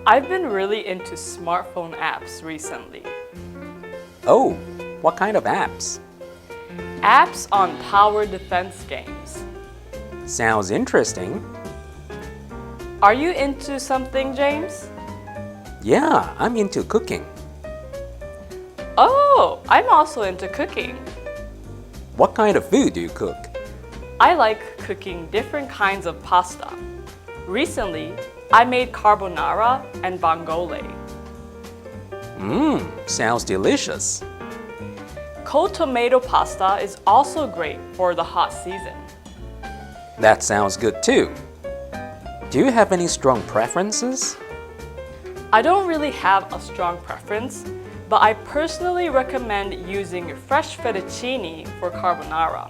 I've been really into smartphone apps recently. Oh, what kind of apps? Apps on tower defense games. Sounds interesting. Are you into something, James? Yeah, I'm into cooking. Oh, I'm also into cooking. What kind of food do you cook? I like cooking different kinds of pasta. Recently, I made carbonara and vongole. Sounds delicious. Cold tomato pasta is also great for the hot season. That sounds good too. Do you have any strong preferences? I don't really have a strong preference, but I personally recommend using fresh fettuccine for carbonara.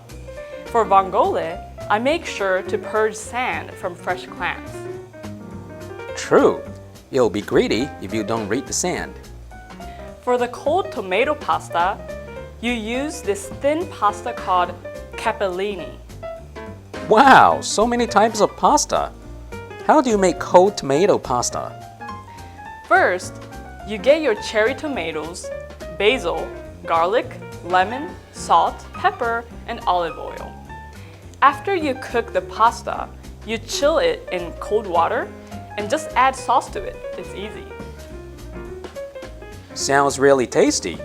For vongole, I make sure to purge sand from fresh clams. True. You'll be greedy if you don't read the sand. For the cold tomato pasta, you use this thin pasta called capellini. Wow, so many types of pasta. How do you make cold tomato pasta? First, you get your cherry tomatoes, basil, garlic, lemon, salt, pepper, and olive oil. After you cook the pasta, you chill it in cold water and just add sauce to it. It's easy. Sounds really tasty.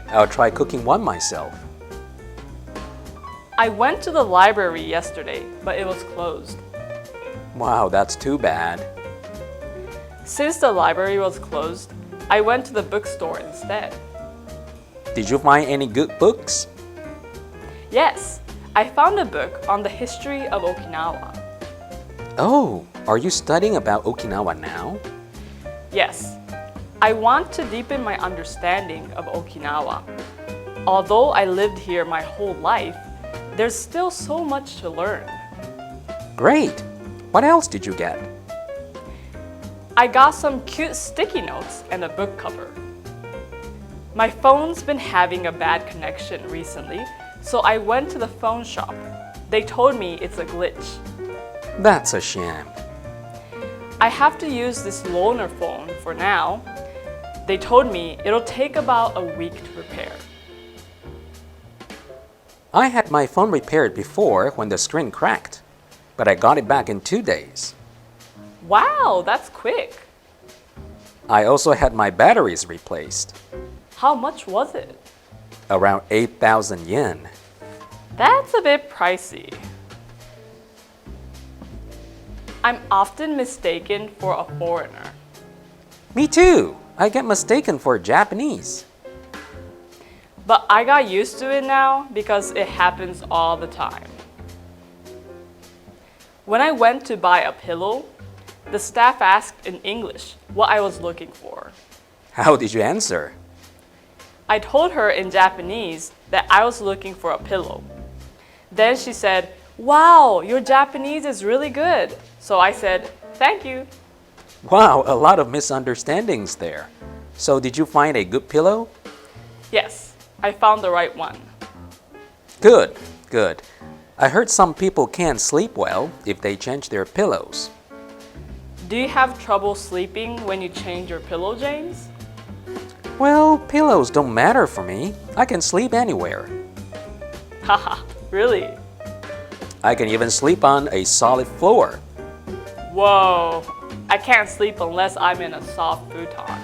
I'll try cooking one myself. I went to the library yesterday, but it was closed. Wow, that's too bad. Since the library was closed, I went to the bookstore instead. Did you find any good books? Yes, I found a book on the history of Okinawa. Oh, are you studying about Okinawa now? Yes, I want to deepen my understanding of Okinawa. Although I lived here my whole life, there's still so much to learn. Great! What else did you get? I got some cute sticky notes and a book cover. My phone's been having a bad connection recently, so I went to the phone shop. They told me it's a glitch. That's a shame. I have to use this loaner phone for now. They told me it'll take about a week to repair. I had my phone repaired before when the screen cracked, but I got it back in 2 days. Wow, that's quick. I also had my batteries replaced. How much was it? Around 8,000 yen. That's a bit pricey. I'm often mistaken for a foreigner. Me too! I get mistaken for Japanese. But I got used to it now because it happens all the time. When I went to buy a pillow, the staff asked in English what I was looking for. How did you answer? I told her in Japanese that I was looking for a pillow. Then she said, "Wow, your Japanese is really good." So I said, "Thank you." Wow, a lot of misunderstandings there. So did you find a good pillow? Yes, I found the right one. Good, good. I heard some people can't sleep well if they change their pillows. Do you have trouble sleeping when you change your pillow, James? Well, pillows don't matter for me. I can sleep anywhere. Haha, really? I can even sleep on a solid floor. Whoa, I can't sleep unless I'm in a soft futon.